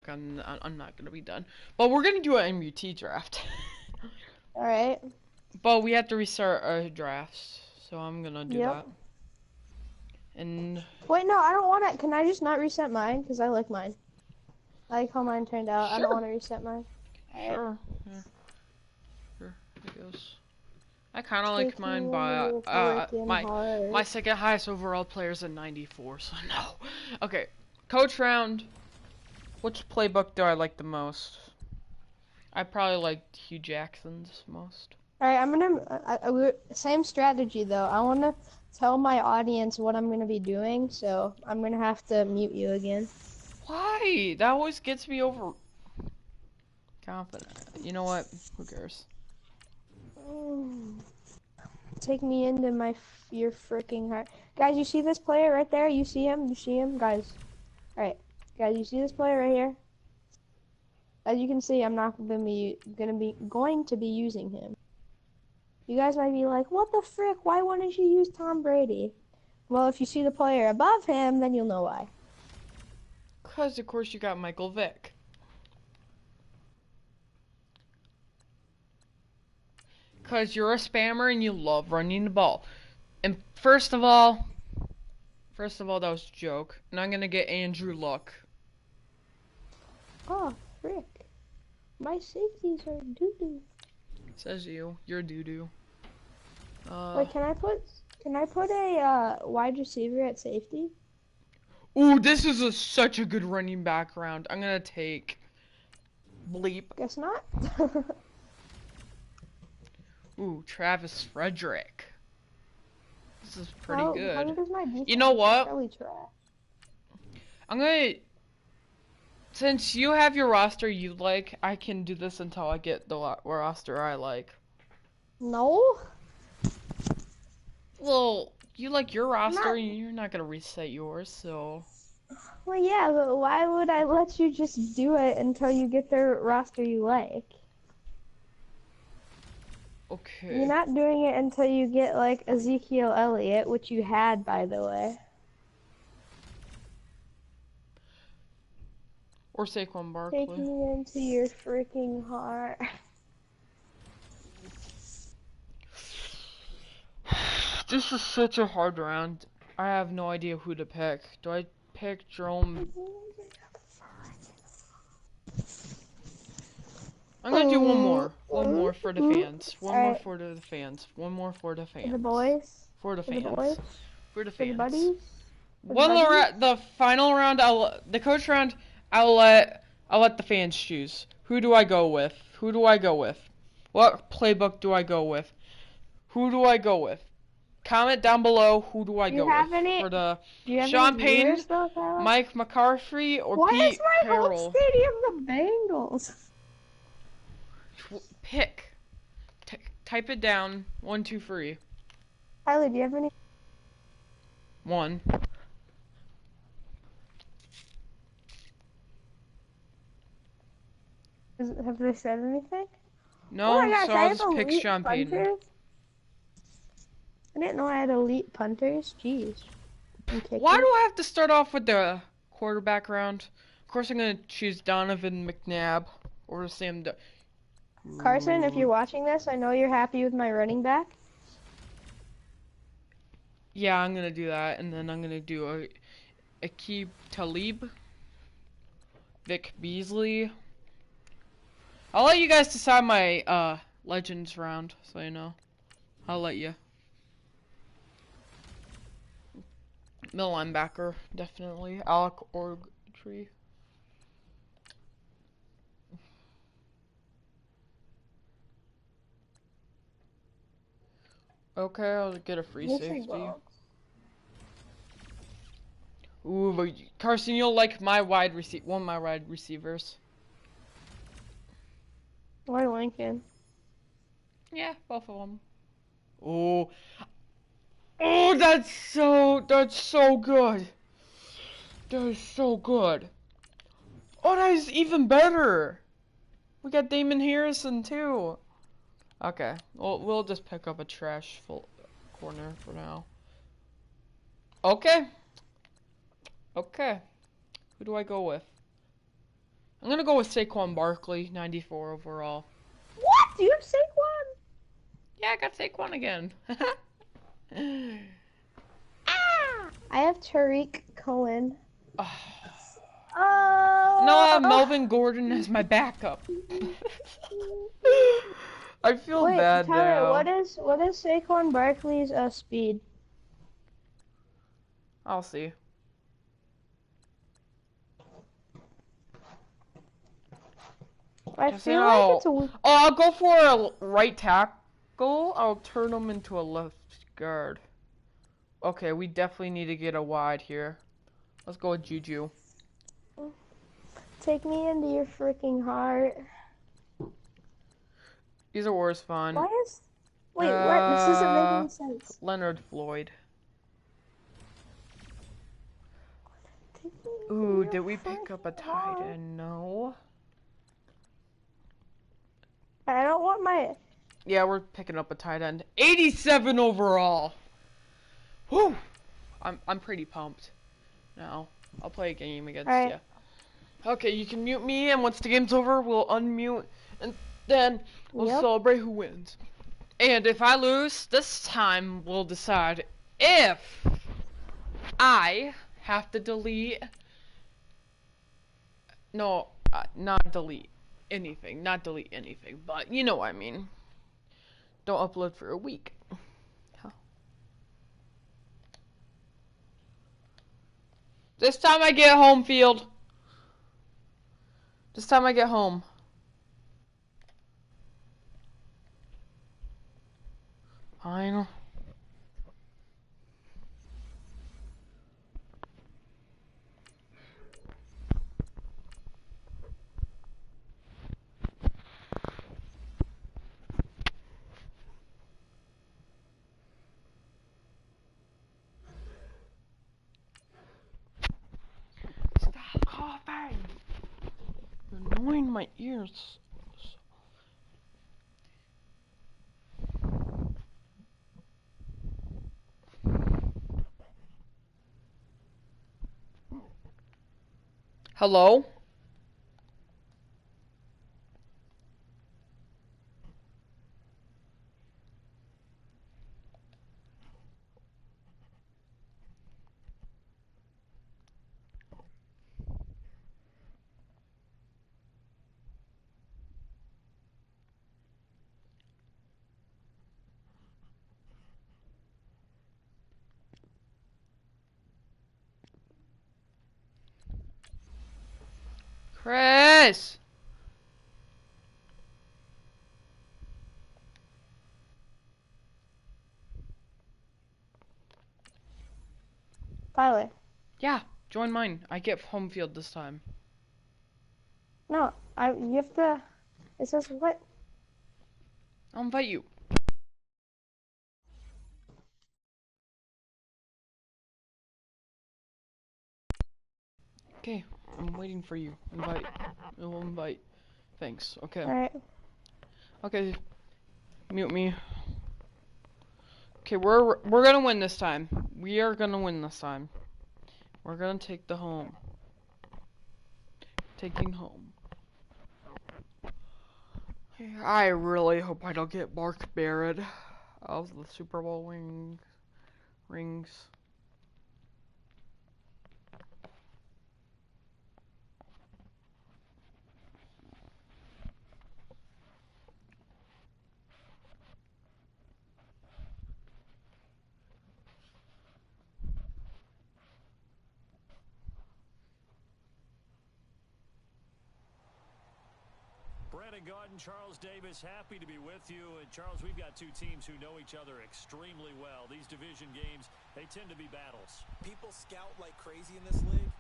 I'm not gonna be done. But we're gonna do an MUT draft. All right. But we have to restart our drafts, so I'm gonna do Yep. that. And Wait, no, I don't want it. Can I just not reset mine? Because I like mine. I like how mine turned out. I don't sure, want to reset mine. All right. sure, yeah, sure. It goes. I kind of like Take mine me by in your freaking my heart. second highest overall player is a 94. So no. Okay, coach round. Which playbook do I like the most? I probably like Hugh Jackson's most. All right, I'm gonna. Same strategy though. I want to tell my audience what I'm gonna be doing, so I'm gonna have to mute you again. Why? That always gets me over confident. You know what? Who cares? Mm. Take me into your freaking heart, guys. You see this player right there? You see him? You see him, guys? All right, guys. You see this player right here? As you can see, I'm not going to be using him. You guys might be like, what the frick? Why wouldn't you use Tom Brady? Well, if you see the player above him, then you'll know why. Cause of course you got Michael Vick. Cause you're a spammer and you love running the ball. And first of all, that was a joke. And I'm gonna get Andrew Luck. Oh, frick. My safeties are doo-doo. Says you. You're doo-doo. Wait, can I put a wide receiver at safety? Ooh, this is such a good running back round. I'm gonna take Bleep. Guess not. Ooh, Travis Frederick. This is pretty How good. does my defense? You know what? Probably trash. I'm gonna, since you have your roster you like, I can do this until I get the roster I like. No, Well, you like your I'm roster not. and you're not gonna reset yours, so. Well, yeah, but why would I let you just do it until you get the roster you like? You're Okay. not doing it until you get like Ezekiel Elliott, which you had, by the way. Or Saquon Take Barkley. me into your freaking heart. This is such a hard round. I have no idea who to pick. Do I pick Jerome? I'm gonna do one more. One more for the fans. One more Alright, for the fans. One more for the for the fans. boys, For the for the boys, fans. For the for the fans. buddies, for the One buddies. the final round. The coach round. I'll let the fans choose. Who do I go with? Who do I go with? What playbook do I go with? Who do I go with? Comment down below who do I Do you go with have any? for the Do you have any Sean Payton, viewers though, Tyler? Mike McCarthy, or Why is Pete my home Carroll. stadium the Bengals? Pick. Type it down. 1, 2, 3. Tyler, do you have any? 1. Have they said anything? Oh my No, gosh, so I I'll have just pick elite Sean Payton. punters. I didn't know I had elite punters. Jeez. And Why do kickers. I have to start off with the quarterback round? Of course, I'm gonna choose Donovan McNabb or Sam. Carson, if Ooh. you're watching this, I know you're happy with my running back. Yeah, I'm gonna do that, and then I'm gonna do Aqib Talib, Vic Beasley. I'll let you guys decide my legends round, so you know. I'll let you. Middle linebacker, definitely. Alec Ogletree. Okay, I'll get a free safety. Ooh, but Carson, you'll like my one of my wide receivers. Why Lincoln? Yeah, both of them. Oh, oh, that's so good. That is so good. Oh, that is even better. We got Damon Harrison too. Okay, well, we'll just pick up a trash full corner for now. Okay. Okay. Who do I go with? I'm I'm gonna go with Saquon Barkley, 94 overall. What? Do you have Saquon? Yeah, I got Saquon again. I have Tariq Cohen. No, I have Melvin Gordon as my backup. I feel Wait, bad Tyler, now. what is Saquon Barkley's speed? I'll see. I feel like it's a. Oh, I'll go for a right tackle. I'll turn him into a left guard. Okay, we definitely need to get a wide here. Let's go with Juju. Take me into your freaking heart. These are worse fun. Why is? Wait, what? This doesn't make any sense. Leonard Floyd. Ooh, did we pick up a tight end? No. I don't want my. Yeah, we're picking up a tight end. 87 overall. Whew. I'm pretty pumped. Now, I'll play a game against you. Okay, you can mute me, and once the game's over, we'll unmute, and then we'll celebrate who wins. And if I lose, this time we'll decide if I have to delete. No, not delete anything. Not delete anything, but you know what I mean. Don't upload for a week. Huh. This time I get home field. This time I get home. Fine. Stop coughing. You're annoying my ears. Hello? Chris! Tyler. Yeah, join mine. I get home field this time. No, you have to. It says what? I'll invite you. Okay, I'm waiting for you. Invite. I will invite. Thanks. Okay. Alright. Okay. Mute me. Okay, we're gonna win this time. We are gonna win this time. We're gonna take the home. Taking home. I really hope I don't get Mark Barrett of the Super Bowl rings. Brandon Gaudin, Charles Davis, happy to be with you. And Charles, we've got two teams who know each other extremely well. These division games, they tend to be battles. People scout like crazy in this league,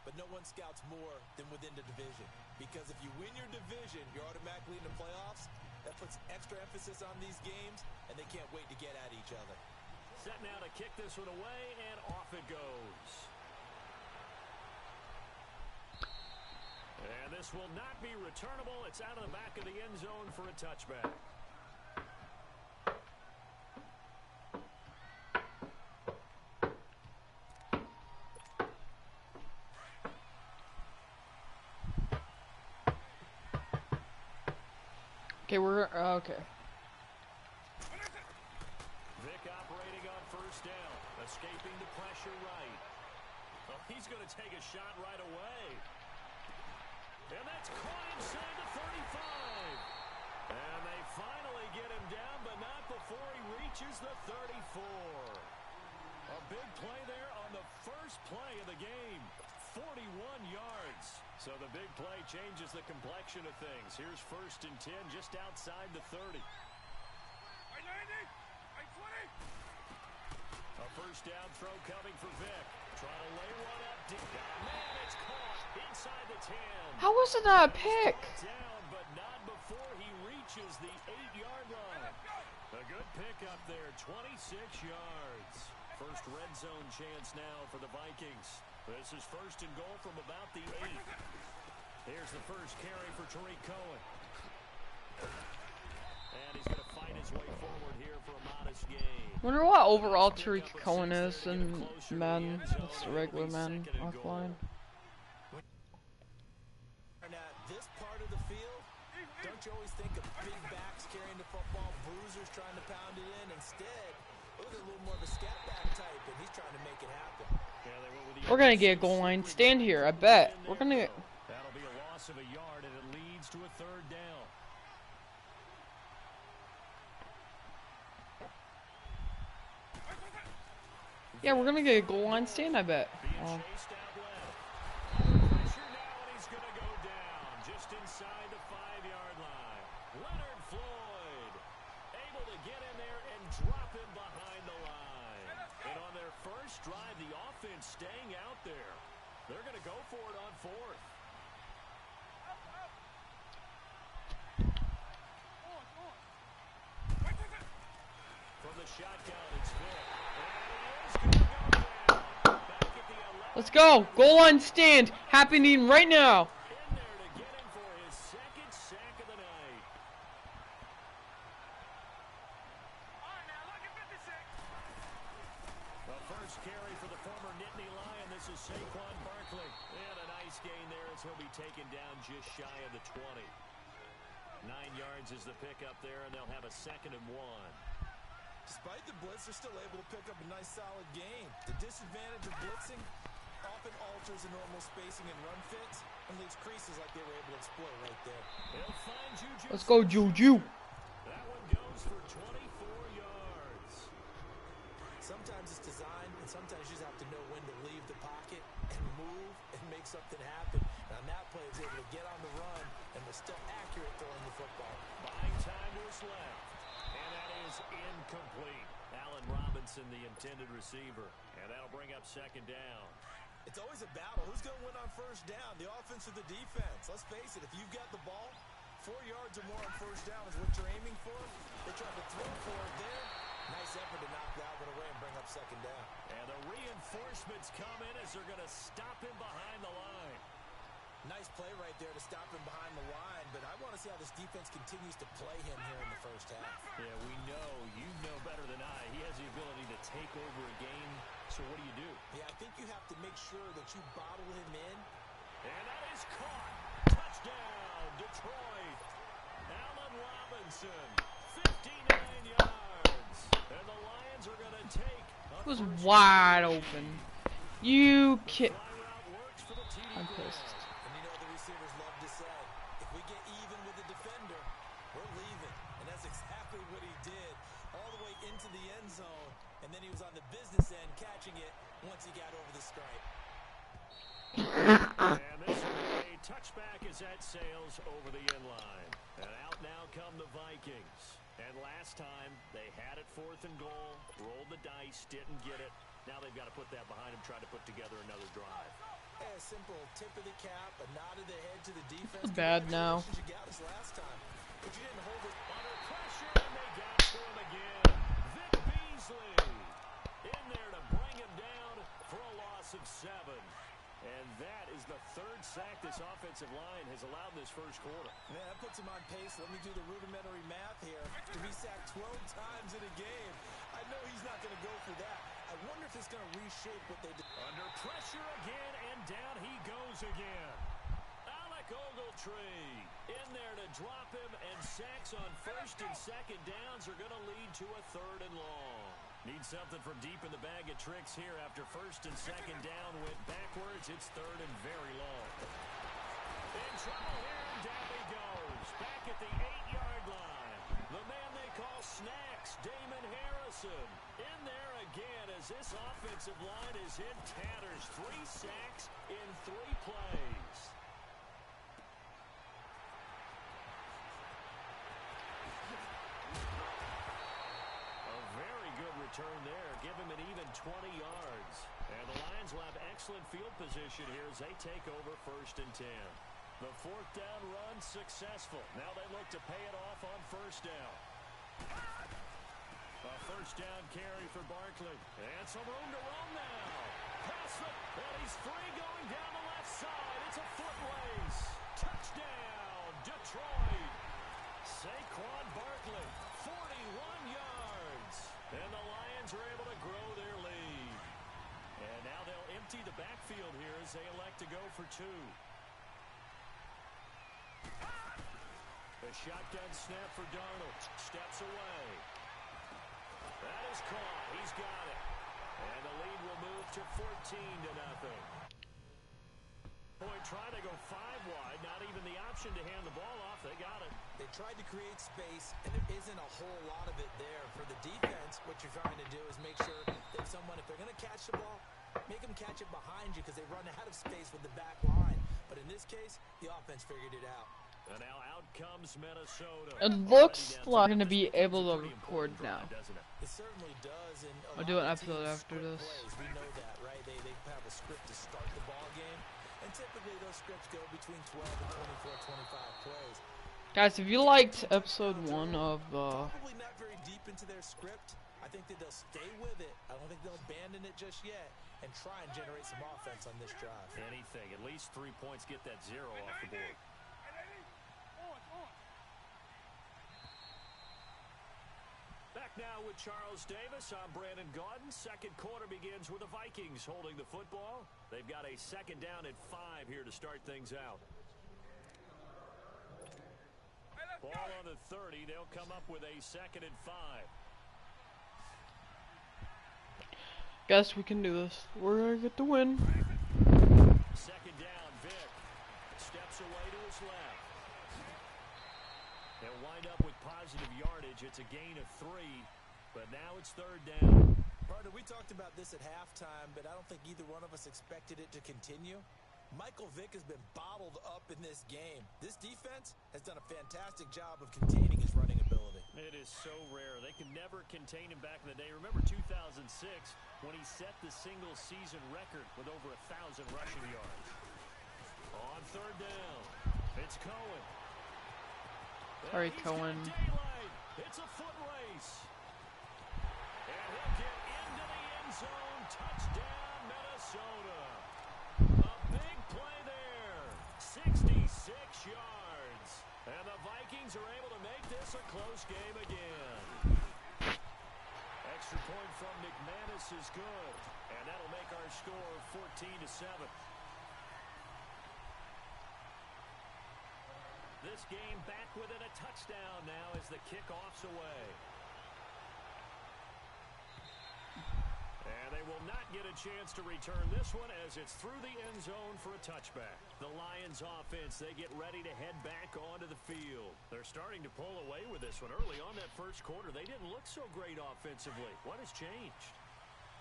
but no one scouts more than within the division. Because if you win your division, you're automatically in the playoffs. That puts extra emphasis on these games, and they can't wait to get at each other. Set now to kick this one away, and off it goes. And this will not be returnable. It's out of the back of the end zone for a touchback. Okay, we're okay. Vic operating on first down, escaping the pressure right. Oh, he's going to take a shot right away. And that's caught inside the 35. And they finally get him down, but not before he reaches the 34. A big play there on the first play of the game. 41 yards. So the big play changes the complexion of things. Here's 1st and 10 just outside the 30. A first down throw coming for Vic. Trying to lay one up deep. Man, it's caught inside the 10. How was it not a pick? Down, but not before he reaches the 8-yard line. A good pick up there, 26 yards. First red zone chance now for the Vikings. This is 1st and goal from about the 8. Here's the first carry for Tariq Cohen. And he's going to fight his way forward here for a modest gain. Wonder what overall Tariq Cohen is in Madden. It's the regular Madden offline. This part of the field, don't you always think of big backs carrying the football, bruisers trying to pound it in? Instead, look at a little more of a scat back type, and he's trying to make it happen. We're gonna get a goal line stand here, I bet. We're gonna get... That'll be a loss of a yard, and it leads to a 3rd down. Yeah, we're gonna get a goal line stand, I bet. Oh. Chased out left. Under pressure now, and he's going to go down just inside the 5-yard line. Leonard Floyd able to get in there and drop him behind the line. And on their first drive, the offense staying out there. They're going to go for it on 4th. From the shotgun, it's Vic. Let's go! Goal line stand happening right now. In there to get him for his 2nd sack of the night. The first carry for the former Nittany Lion. This is Saquon Barkley. And a nice gain there as he'll be taken down just shy of the 20. 9 yards is the pickup there, and they'll have a 2nd and 1. Despite the blitz, they're still able to pick up a nice solid gain. The disadvantage of blitzing often alters the normal spacing and run fits and leaves creases like they were able to exploit right there. He'll find Juju. Let's go, Juju. That one goes for 24 yards. Sometimes it's designed, and sometimes you just have to know when to leave the pocket and move and make something happen. And on that play, he was able to get on the run and was still accurate throwing the football. Buying time to his left. And that is incomplete. Allen Robinson, the intended receiver. And that'll bring up 2nd down. It's always a battle. Who's going to win on first down? The offense or the defense? Let's face it, if you've got the ball, 4 yards or more on first down is what you're aiming for. They tried to throw for it there. Nice effort to knock that one away and bring up 2nd down. And the reinforcements come in as they're going to stop him behind the line. Nice play right there to stop him behind the line, but I want to see how this defense continues to play him here in the first half. Yeah, we know. You know better than I. He has the ability to take over a game. So what do? Yeah, I think you have to make sure that you bottle him in. And that is caught. Touchdown, Detroit. Allen Robinson, 59 yards. And the Lions are going to take. It was wide open. You kid. I'm pissed. And you know the receivers love to say, if we get even with the defender, we're leaving. And that's exactly what he did. All the way into the end zone. And then he was on the business end catching it once he got over the stripe. And this is a touchback as that sails over the end line. And out now come the Vikings. And last time they had it 4th and goal, rolled the dice, didn't get it. Now they've got to put that behind them, try to put together another drive. Yeah, a simple tip of the cap, a nod of the head to the defense. Bad now. You got us last time, but you didn't hold it under pressure, and they got to him again. Vic Beasley in there to bring him down for a loss of 7. And that is the 3rd sack this offensive line has allowed this first quarter. Man, that puts him on pace. Let me do the rudimentary math here. To be sacked 12 times in a game, I know he's not going to go for that. I wonder if it's going to reshape what they do. Under pressure again, and down he goes again. Alec Ogletree in there to drop him, and sacks on first and second downs are going to lead to a 3rd and long. Need something from deep in the bag of tricks here after first and second down went backwards. It's 3rd and very long. In trouble here, and down he goes. Back at the 8-yard line. The man they call Snacks, Damon Harrison. In there again as this offensive line is in tatters. 3 sacks in 3 plays. Return there, give him an even 20 yards. And the Lions will have excellent field position here as they take over 1st and 10. The 4th down run successful. Now they look to pay it off on 1st down. A 1st down carry for Barkley. And some room to run now. Pass it, and he's free going down the left side. It's a foot race. Touchdown, Detroit. Saquon Barkley, 41 yards. And the Lions are able to grow their lead. And now they'll empty the backfield here as they elect to go for 2. The shotgun snap for Darnold. Steps away. That is caught. He's got it. And the lead will move to 14-0. Boy, trying to go 5 wide. Not even the option to hand the ball off. They got it. They tried to create space, and there isn't a whole lot of it there. For the defense, what you're trying to do is make sure that someone, if they're going to catch the ball, make them catch it behind you because they run out of space with the back line. But in this case, the offense figured it out. And now out comes Minnesota. It looks like I'm going to be able to record now. It certainly does. And I'll do an episode after this. We know that, right? They have a script to start the ball game. And typically those scripts go between 12 and 24, 25 plays. Guys, if you liked episode 1 of probably not very deep into their script. I think that they'll stay with it. I don't think they'll abandon it just yet and try and generate some offense on this drive. Anything. At least 3 points, get that 0 off the board. Back now with Charles Davis. I'm Brandon Gaudin. Second quarter begins with the Vikings holding the football. They've got a 2nd down at 5 here to start things out. Ball on the 30. They'll come up with a 2nd and 5. Guess we can do this. We're going to get the win. 2nd down, Vic. Steps away to his left. They'll wind up with positive yardage. It's a gain of 3, but now it's 3rd down. Partner, we talked about this at halftime, but I don't think either one of us expected it to continue. Michael Vick has been bottled up in this game. This defense has done a fantastic job of containing his running ability. It is so rare. They can never contain him back in the day. Remember 2006 when he set the single-season record with over 1,000 rushing yards. On 3rd down, it's Cohen. Sorry, Cohen. It's a foot race. And he'll get into the end zone. Touchdown, Minnesota. A big play there. 66 yards. And the Vikings are able to make this a close game again. Extra point from McManus is good. And that'll make our score 14-7. This game back within a touchdown now as the kickoff's away. And they will not get a chance to return this one as it's through the end zone for a touchback. The Lions offense, they get ready to head back onto the field. They're starting to pull away with this one. Early on that first quarter, they didn't look so great offensively. What has changed?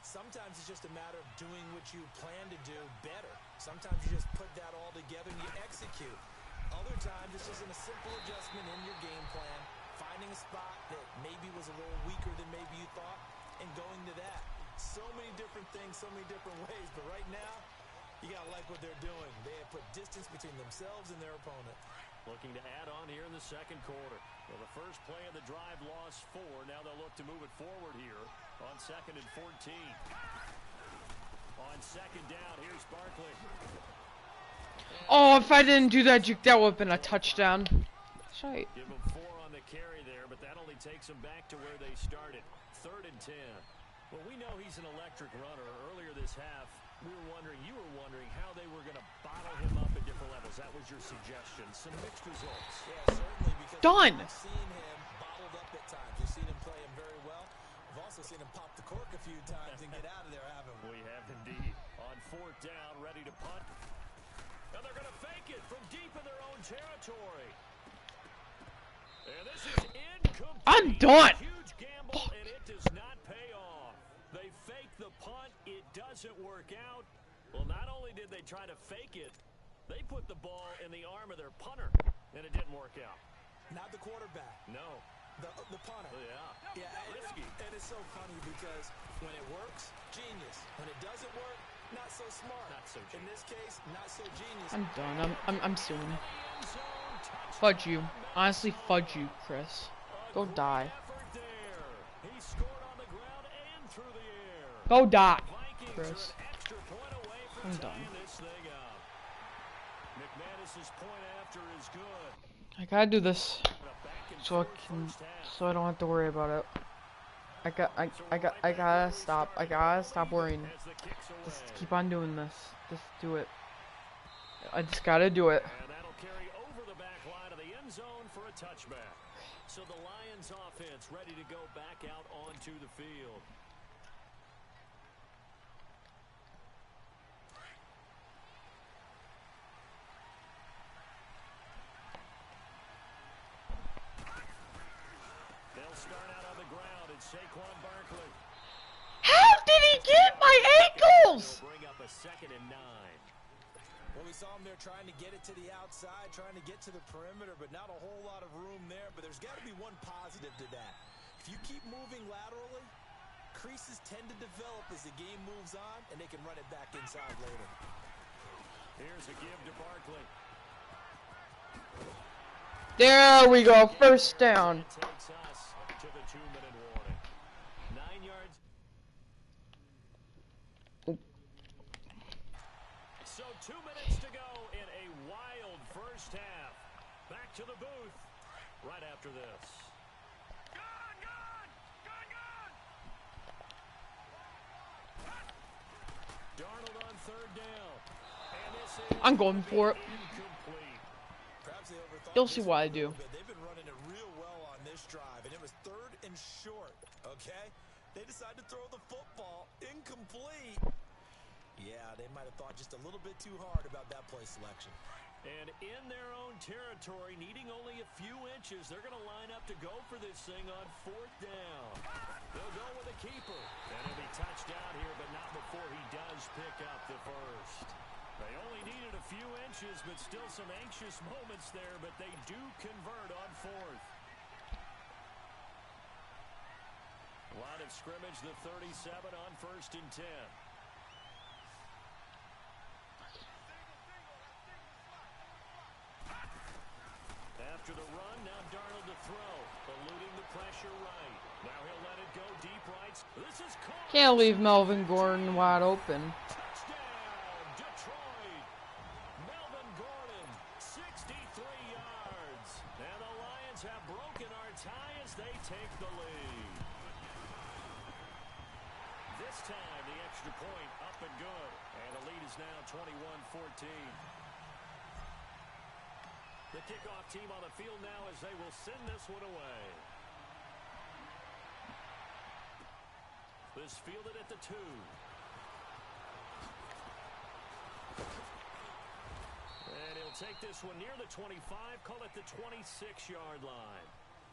Sometimes it's just a matter of doing what you plan to do better. Sometimes you just put that all together and you execute. Other times, it's just a simple adjustment in your game plan, finding a spot that maybe was a little weaker than maybe you thought, and going to that. So many different things, so many different ways, but right now, you got to like what they're doing. They have put distance between themselves and their opponent. Looking to add on here in the second quarter. Well, the first play of the drive lost 4. Now they'll look to move it forward here on 2nd and 14. On 2nd down, here's Barkley. Oh, if I didn't do that juke, that would have been a touchdown. That's right. Give him 4 on the carry there, but that only takes him back to where they started. 3rd and 10. Well, we know he's an electric runner. Earlier this half, you were wondering how they were going to bottle him up in different offer levels. That was your suggestion. Some mixed results. Yeah, certainly, because Done. I've seen him bottled up at times. We've seen him play him very well. We've also seen him pop the cork a few times and get out of there, haven't we? We have indeed. On fourth down, ready to punt. And they're going to fake it from deep in their own territory. And this is incomplete. I'm done. Huge gamble, and it does not pay off. They fake the punt. It doesn't work out. Well, not only did they try to fake it, they put the ball in the arm of their punter, and it didn't work out. Not the quarterback. No. The punter. Yeah. Yeah, Risky. And it's so funny because when it works, genius. When it doesn't work, not so smart. Not so In this case, not so genius. I'm done. I'm suing. Fudge you. Honestly, fudge you, Chris. Go die. He scored on the ground and through the air. Go die, Vikings Chris. are an extra point away from I'm tying done. this thing up. McManus's point after is good. I gotta do this A back and so forth so I don't have to worry about it. I gotta stop. I gotta stop worrying. as the kicks away. Just keep on doing this. Just do it. I just gotta do it. And that'll carry over the back line of the end zone for a touchback. So the Lions offense ready to go back out onto the field. They'll start out on the ground and Saquon Barkley. How did he get my ankles? They'll bring up a 2nd and 9. Well, we saw him there trying to get it to the outside, trying to get to the perimeter, but not a whole lot of room there. But there's got to be one positive to that. If you keep moving laterally, creases tend to develop as the game moves on, and they can run it back inside later. Here's a give to Barkley. There we go. First down. That takes us to the 2-minute warning. 9 yards. So 2 minutes to go in a wild first half. Back to the booth right after this. Darnold on 3rd down. And this is I'm going for it. incomplete. Perhaps they overthought You'll this see why I one a do. little bit. They've been running it real well on this drive, and it was 3rd and short, okay? They decided to throw the football incomplete. Yeah, they might have thought just a little bit too hard about that play selection. And in their own territory, needing only a few inches, they're going to line up to go for this thing on 4th down. They'll go with a keeper. And he'll be touched down here, but not before he does pick up the first. They only needed a few inches, but still some anxious moments there, but they do convert on 4th. Line of scrimmage, the 37 on 1st and 10. After the run, now Darnold to throw. Eluding the pressure right. Now he'll let it go deep right. This is caught. Can't leave Melvin Gordon wide open. Touchdown, Detroit. Melvin Gordon, 63 yards. And the Lions have broken our tie as they take the lead. This time, the extra point up and good. And the lead is now 21-14. The kickoff team on the field now as they will send this one away. This fielded at the 2. And he'll take this one near the 25, call it the 26-yard line.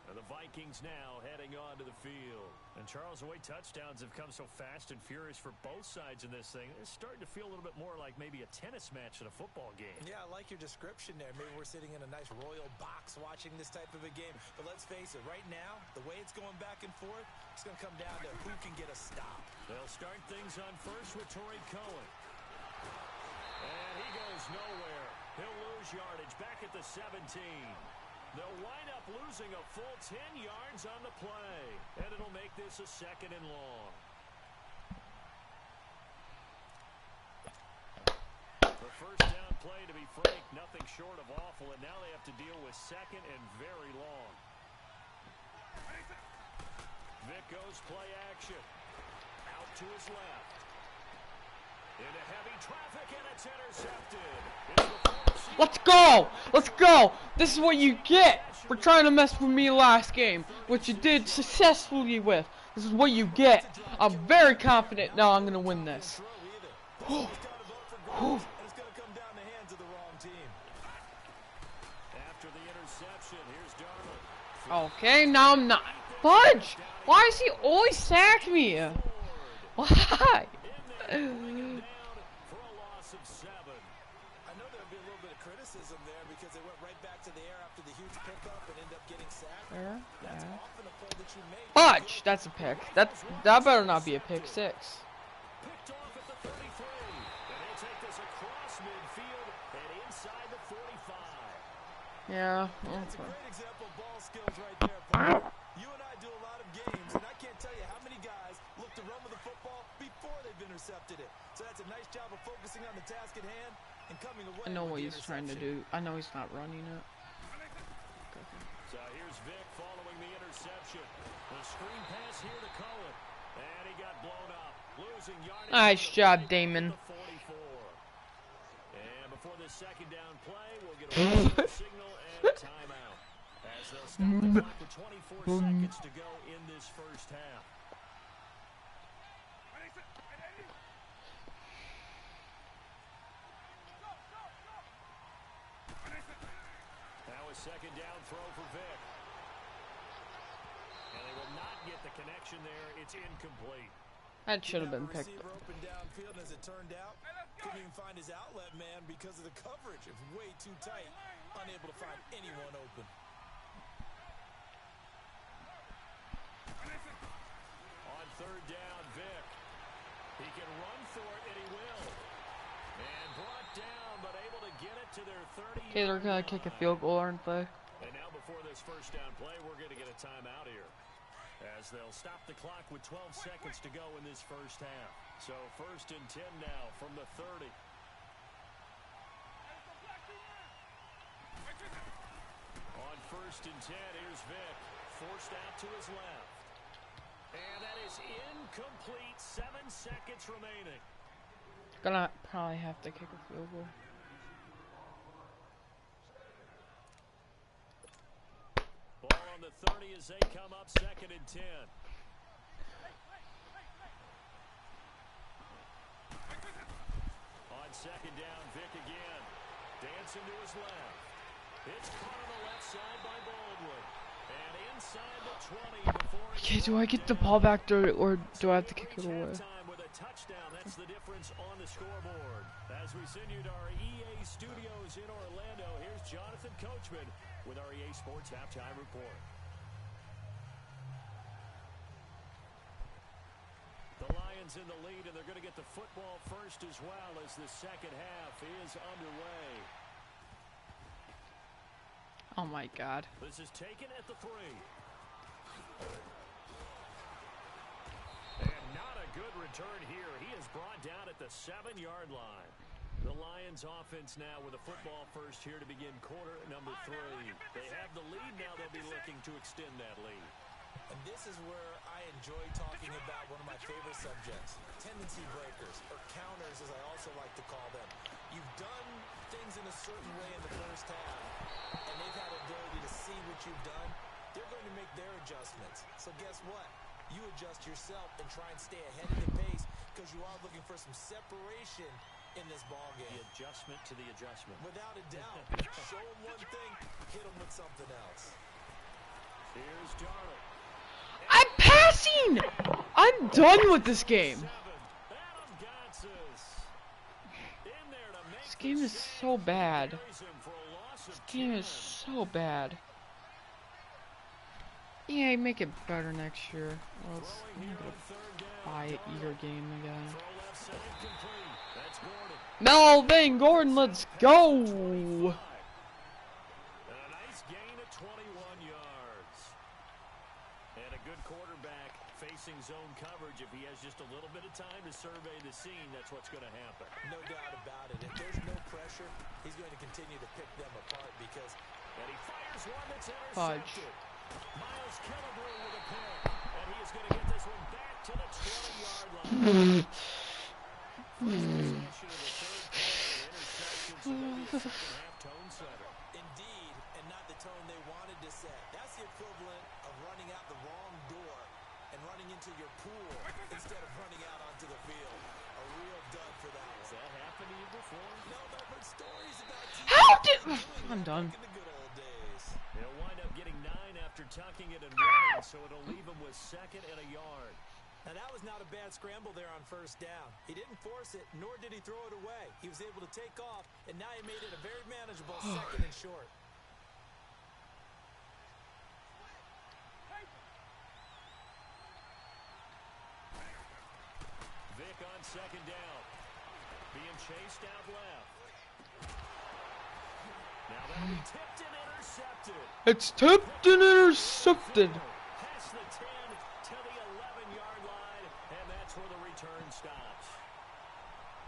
And the Vikings now heading on to the field. And Charles, the way touchdowns have come so fast and furious for both sides in this thing, it's starting to feel a little bit more like maybe a tennis match at a football game. Yeah, I like your description there. Maybe we're sitting in a nice royal box watching this type of a game. But let's face it, right now, the way it's going back and forth, it's going to come down to who can get a stop. They'll start things on first with Torrey Cohen. And he goes nowhere. He'll lose yardage back at the 17. They'll wind up losing a full 10 yards on the play. And it'll make this a 2nd and long. The first down play, to be frank, nothing short of awful. And now they have to deal with 2nd and very long. Vic goes play action. Out to his left. Into heavy traffic, and it's intercepted. It's the fourth. Let's go! Let's go! This is what you get for trying to mess with me last game, which you did successfully with. This is what you get. I'm very confident now I'm gonna win this. After the interception, here's Darnold. Okay, now I'm not. Fudge! Why does he always sack me? Why? For a loss of 7. I know there'll be a little bit of criticism there because they went right back to the air after the huge pickup and ended up getting sacked. That's often a play that you make. Fudge! That's a pick. That better not be a pick 6. Picked off at the 33. And they take this across midfield and inside the 45. Yeah. That's a great example of ball skills right there, Paul. You and I do a lot of games, and I can't tell you how many guys look to run with the football before they've intercepted it. So that's a nice job of focusing on the task at hand and coming away. I know with what the he's trying to do. I know he's not running it. So here's Vic following the interception. The screen pass here to Cohen. And he got blown up. Losing yardage. Nice job, Damon. 44. And before this second down play, we'll get a signal and a timeout. As they'll stop the clock with 24 seconds to go in this first half. Now a second down throw for Vic. And they will not get the connection there. It's incomplete. That should have been picked. Receiver open downfield, and as it turned out, couldn't even find his outlet man because of the coverage. It was way too tight, unable to find anyone open. On third down, Vic. He can run for it, and he will. And brought down, but able to get it to their 30. Okay, they're gonna kick a field goal, aren't they? And now before this first down play, we're going to get a timeout here. As they'll stop the clock with 12 seconds to go in this first half. So first and 10 now from the 30. On first and 10, here's Vic. Forced out to his left. And that is incomplete. 7 seconds remaining. Gonna probably have to kick a field goal. Ball on the 30 as they come up second and 10. On second down, Vic again. Dancing to his left. It's caught on the left side by Baldwin. And inside the 20 before. Okay, do I get the ball back or do I have to kick it away? With a touchdown, that's the difference on the scoreboard. As we send you to our EA studios in Orlando, here's Jonathan Coachman with our EA Sports Halftime Report. The Lions in the lead, and they're going to get the football first as well as the second half is underway. Oh my God. This is taken at the 3. And not a good return here. He is brought down at the 7-yard line. The Lions offense now with a football first here to begin quarter number 3. They have the lead now. They'll be looking to extend that lead. And this is where I enjoy talking about one of my favorite subjects, tendency breakers, or counters as I also like to call them. You've done things in a certain way in the first half, and they've had the ability to see what you've done. They're going to make their adjustments. So guess what? You adjust yourself and try and stay ahead of the pace because you are looking for some separation in this ball game. The adjustment to the adjustment. Without a doubt. Show them one thing, hit them with something else. Here's Darnold. I'm passing! I'm done with this game. This game is so bad. This game is so bad. Yeah, make it better next year. Well, I'm gonna buy your game again. Melvin Gordon, let's go! And a nice gain of 21 yards. And a good quarterback facing zone coverage. If he has just a little bit of time to survey the scene, that's what's going to happen. No doubt about it. If there's no pressure, he's going to continue to pick them apart because... And he fires one that's intercepted. Fudge. Miles Killebrew with a pick. And he is going to get this one back to the 20-yard line. Possession of the third play, an interception, so maybe a second half tone setter. Indeed, and not the tone they wanted to set. That's the equivalent of running out the wrong door and running into your pool instead of running out onto the field. A real dud for that one. Has that happened to you before? No, but I've heard stories about teams How did... doing I'm that done. back in the good old days. He'll wind up getting 9 after tucking it and running, so it'll leave him with 2nd and a yard. Now, that was not a bad scramble there on first down. He didn't force it, nor did he throw it away. He was able to take off, and now he made it a very manageable 2nd and short. Vic on 2nd down. Being chased out left. Now that'll be tipped and intercepted. It's tipped and intercepted. Past the 10 to the 11-yard line, and that's where the return stops.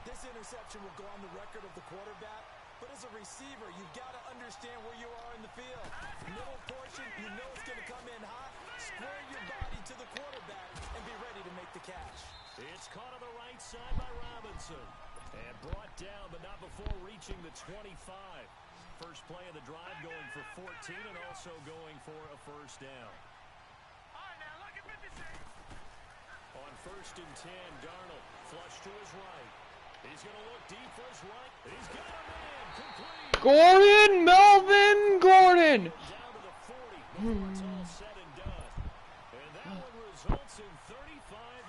This interception will go on the record of the quarterback, but as a receiver, you've got to understand where you are in the field. Middle portion, you know it's going to come in hot. Square your body to the quarterback and be ready to make the catch. It's caught on the right side by Robinson. And brought down, but not before reaching the 25. First play of the drive going for 14 and also going for a first down. On 1st and 10, Darnold flush to his right. He's going to look deep for his right. He's got a man. Complete. Gordon, Melvin, Gordon. Down to the 40 before it's all said and done. And that one results in 35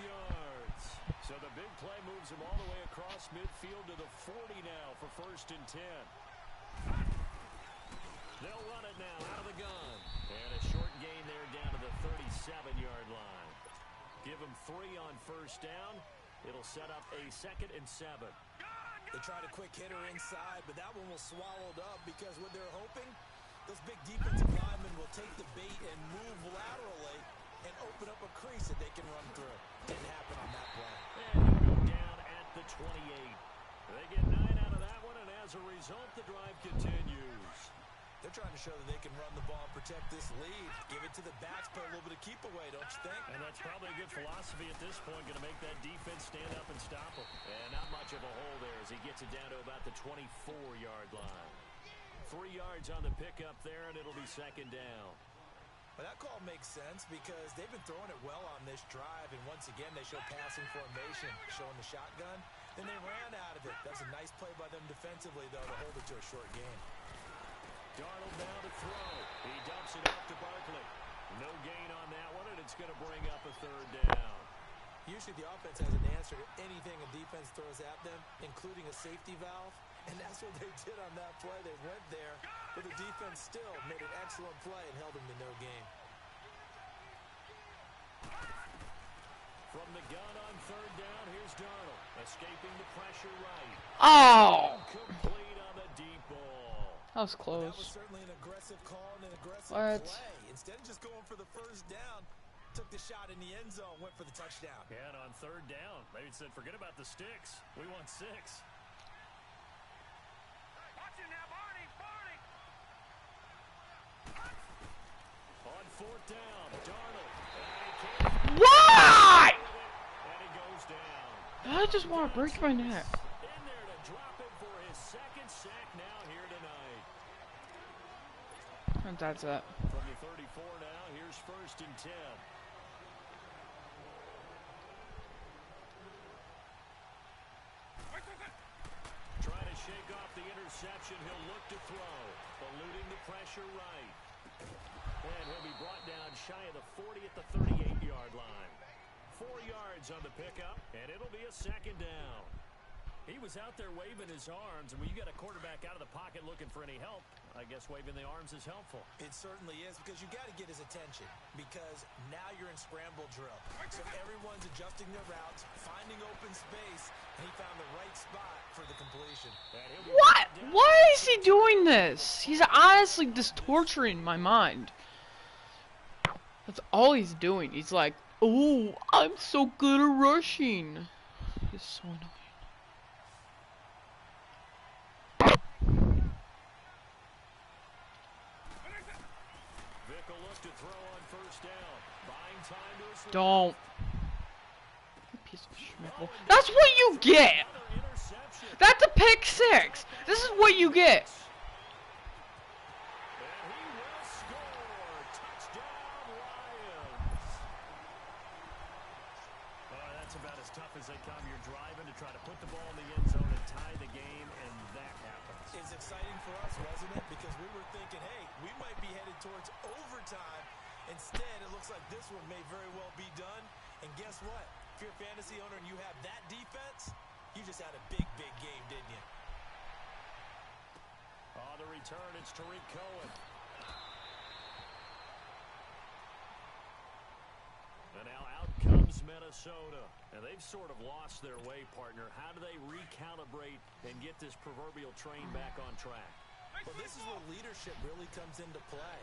yards. So the big play moves him all the way across midfield to the 40 now for 1st and 10. They'll run it now out of the gun. And a short gain there down to the 37-yard line. Give him 3 on first down. It'll set up a 2nd and 7. They tried a quick hitter inside, but that one was swallowed up because what they're hoping, those big defensive linemen will take the bait and move laterally and open up a crease that they can run through. Didn't happen on that play. And he'll go down at the 28. They get 9 out of that one, and as a result, the drive continues. They're trying to show that they can run the ball and protect this lead. Give it to the backs, play a little bit of keep away, don't you think? And that's probably a good philosophy at this point, going to make that defense stand up and stop him. And not much of a hole there as he gets it down to about the 24-yard line. 3 yards on the pickup there, and it'll be 2nd down. Well, that call makes sense because they've been throwing it well on this drive, and once again, they show passing formation, showing the shotgun. Then they ran out of it. That's a nice play by them defensively, though, to hold it to a short game. Darnold now to throw. He dumps it off to Barkley. No gain on that one, and it's going to bring up a 3rd down. Usually the offense has an answer to anything a defense throws at them, including a safety valve, and that's what they did on that play. They went there, but the defense still made an excellent play and held them to no gain. From the gun on 3rd down, here's Darnold. Escaping the pressure right. Oh, Complete on the deep ball. that was Well, that was close. certainly an aggressive call and an aggressive What? play. Instead of just going for the first down, took the shot in the end zone, went for the touchdown. Yeah, and on 3rd down, maybe said, forget about the sticks. We want 6. On 4th down, Darnold. Why? And he goes down. I just want to break my neck. In there to drop him for his 2nd sack now here tonight. And that's it. From the 34 now, here's 1st and 10. Trying to shake off the interception. He'll look to throw. Eluding the pressure right. And he'll be brought down shy of the 40 at the 38-yard line. 4 yards on the pickup, and it'll be a 2nd down. He was out there waving his arms, and when you got a quarterback out of the pocket looking for any help, I guess waving the arms is helpful. It certainly is because you got to get his attention because now you're in scramble drill. So everyone's adjusting their routes, finding open space, and he found the right spot for the completion. What? Why is he doing this? He's honestly just torturing my mind. That's all he's doing. He's like, oh, I'm so good at rushing. He's so annoying. Vic will look to throw on 1st down. Buying time to his Don't. You piece of schmickle. That's what you get. Another That's a pick six. This is what you get. And he will score. Touchdown, Lions. That's about as tough as they come. You're driving to try to put the ball in the end zone and tie the game, and that happens. It's exciting for us, wasn't it? Because we were thinking, hey, we might be headed towards overtime. Instead, it looks like this one may very well be done. And guess what? If you're a fantasy owner and you have that defense, you just had a big, big game, didn't you? On the return, it's Tariq Cohen. And now out comes Minnesota. And they've sort of lost their way, partner. How do they recalibrate and get this proverbial train back on track? Well, this is where leadership really comes into play.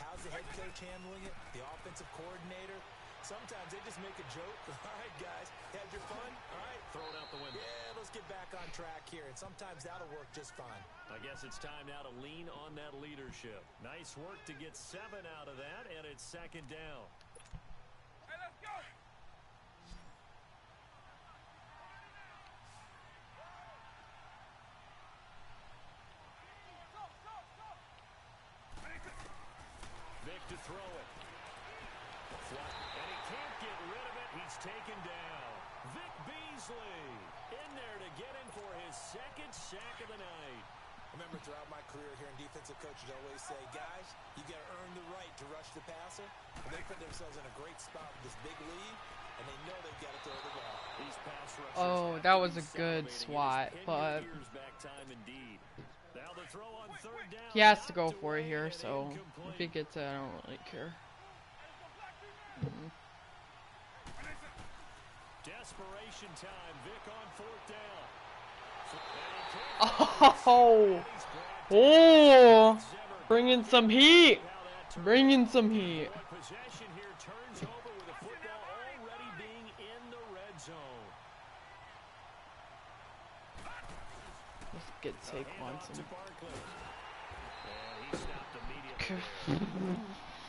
How's the head coach handling it? The offensive coordinator? Sometimes they just make a joke. All right, guys, had your fun? All right. Throw it out the window. Yeah, let's get back on track here. And sometimes that'll work just fine. I guess it's time now to lean on that leadership. Nice work to get 7 out of that, and it's second down. Hey, let's go! Vic to throw it. And he can't get rid of it. He's taken down. Vic Beasley in there to get him for his second sack of the night. Remember, throughout my career here in defensive coaches always say, guys, you got to earn the right to rush the passer. And they put themselves in a great spot with this big lead, and they know they've got to throw the ball. These pass rushers Oh, that was a good swat, but back time indeed. Now the throw on third down. he has to go for it here, so if he gets it, I don't really care. Desperation time. Vic on fourth down. Oh, oh, bringing some heat, bringing some heat. Possession here turns over with the football already being in the red zone. Let's get Saquon some. And he stopped immediately.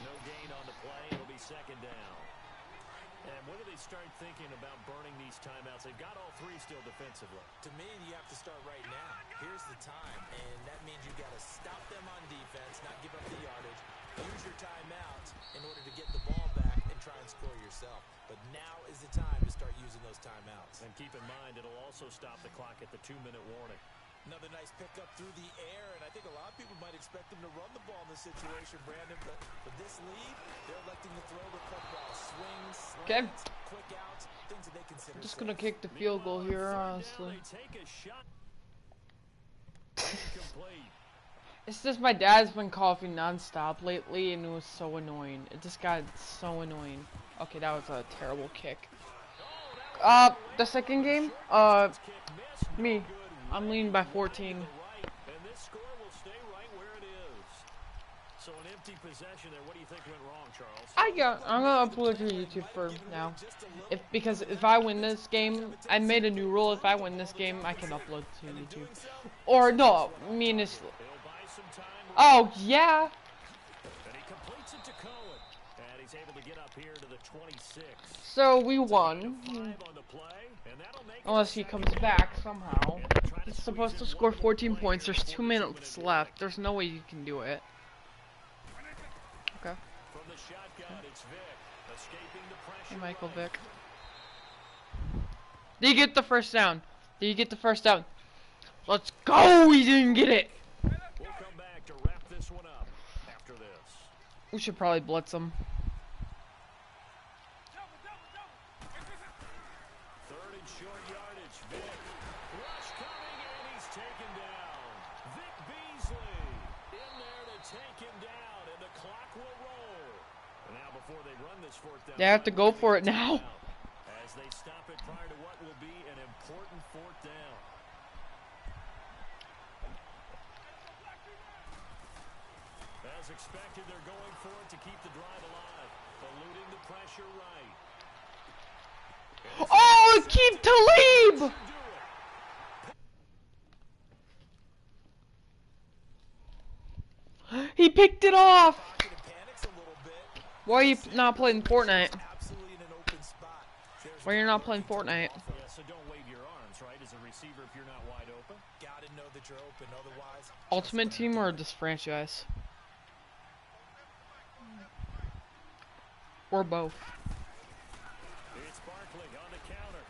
No gain on the play. It'll be second down. And when do they start thinking about burning these timeouts? They've got all three still defensively. To me, you have to start right now. Here's the time, and that means you've got to stop them on defense, not give up the yardage. Use your timeouts in order to get the ball back and try and score yourself. But now is the time to start using those timeouts. And keep in mind, it'll also stop the clock at the 2-minute warning. Another nice pickup through the air, and I think a lot of people might expect them to run the ball in this situation, Brandon, but with this lead, they're electing to throw the football. Swings, slants, quick outs, things that they consider I'm just gonna kick the field goal here, honestly. It's just my dad's been coughing nonstop lately, and it was so annoying. It just got so annoying. Okay, that was a terrible kick. The second game, me. I'm leading by 14. And this score will stay right where it is. So an empty possession there. What do you think went wrong, Charles? I'm gonna upload it to YouTube for now. Because if I win this game, I made a new rule. If I win this game, I can upload to YouTube. Or no, I mean it's. Oh yeah. And he completes it to Cohen. And he's able to get up here to the 26. So we won. Unless he comes back somehow. He's supposed to score 14 points. There's 2 minutes left. There's no way you can do it. Okay. Hey, Michael Vick. Did you get the first down? Did you get the first down? Let's go! We didn't get it! We'll come back to wrap this one up after this. We should probably blitz him. Third and short yardage. Vic. Rush coming and he's taken down. Vic Beasley in there to take him down, and the clock will roll. And now before they run this fourth down, They have to go for it now. as they stop it prior to what will be an important fourth down. As expected, they're going for it to keep the drive alive, eluding the pressure right. Oh, keep Talib! He picked it off! Why are you not playing Fortnite? Why are you not playing Fortnite? Yeah, so don't wave your arms, right, as a receiver if you're not wide open. Gotta know that you're open, otherwise. Ultimate Team or just franchise? Or both. It's Barkley on the counter.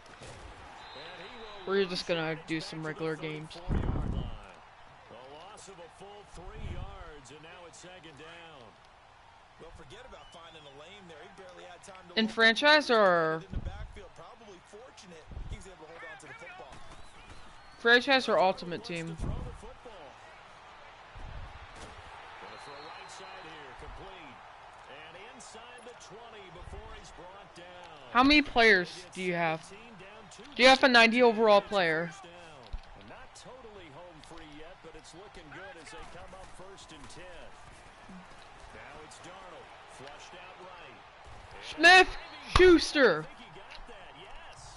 And he will We're just gonna do some regular games. 34-yard line. A loss of a full 3 yards, and now it's second down. Well, forget about finding a lane there. He barely had time to In look. franchise or In the backfield, probably fortunate he was able to hold on to the football. franchise or Ultimate Team? Throw the football. Gonna throw right side here, complete. And inside the 20 before he's brought down. How many players do you have? 15 down, 2 Do you have a 90 overall player? first down. Not totally home free yet, but it's looking good as they come up 1st and 10. Now it's Darnold, flushed out right. Smith Schuster. I think he got that, yes.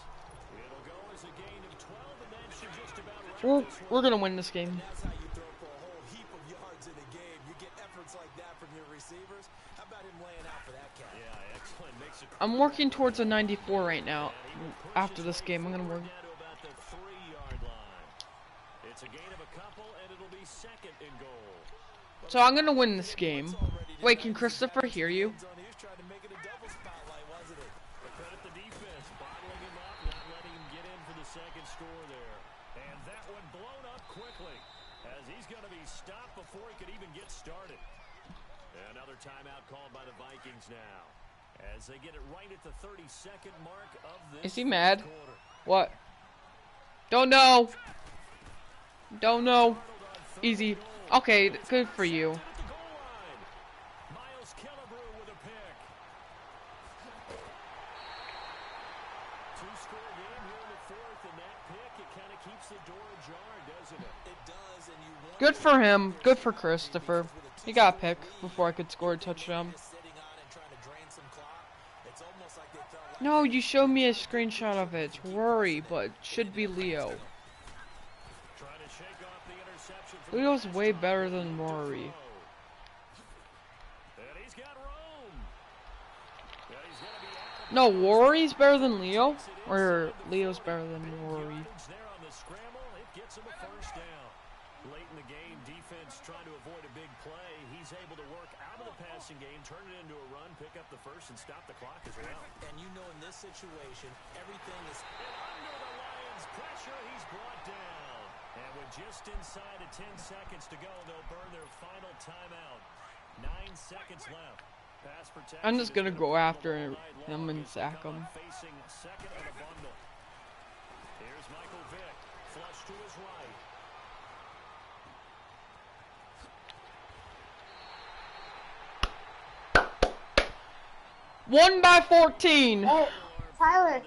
It'll go as a gain of 12, and that should just about wrap this We're gonna win this game. That's how you throw for a whole heap of yards in a game. You get efforts like that from your receivers. How about him laying out for that cat? Yeah, excellent. Makes a I'm working towards a 94 right now. After this game, I'm gonna work. down to about the 3-yard line. It's a gain of a couple, and it'll be 2nd and goal. So I'm gonna win this game. Wait, can Christopher hear you? He was trying to make it a double spotlight, wasn't it? But credit the defense, bottling him up, not letting him get in for the 2nd score there. And that one blown up quickly, as he's going to be stopped before he could even get started. Another timeout called by the Vikings now, as they get it right at the 32nd mark of this. Is he mad? quarter. What? Don't know. Don't know. Easy. Okay, good for you. At the goal line. Miles Killebrew with a pick. Two-score game here in the 4th, and that pick, it kind of keeps the door ajar, doesn't it? It does, and you wonder Good for him. Good for Christopher. He got a pick before I could score a touchdown. sitting on and trying to drain some clock. It's almost like they felt like No, you showed me a screenshot of it. It's Rory, but it should be Leo. Trying to shake off the interception from Leo's way better than Rory. And he's got Rome. Yeah, he's gonna be out of No, Rory's better than Leo? Or Leo's better than Rory? yardage there on the scramble. It gets him a 1st down. Late in the game, defense trying to avoid a big play. He's able to work out of the passing game, turn it into a run, pick up the 1st, and stop the clock as well. And you know in this situation, everything is And under the Lions' pressure, he's brought down. And with just inside of 10 seconds to go, they'll burn their final timeout. 9 seconds left. Pass protection I'm just is gonna gonna go put after them all night him long and as they sack come him. up Facing 2nd and a bundle. Here's Michael Vick, flush to his right. Won by 14. Hey, Tyler.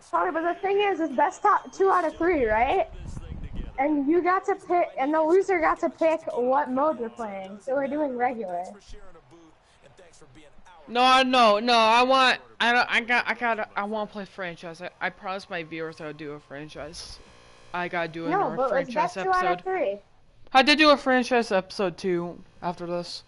Sorry, but the thing is, it's best top 2 out of 3, right? This thing together. And you got to pick, and the loser got to pick what mode we're playing. So we're doing regular. for sharing a booth, and thanks for being our No. I want to play franchise. I promised my viewers I would do a franchise. I gotta do No, another but it's franchise best 2 out of episode. 3. I did do a franchise episode too after this.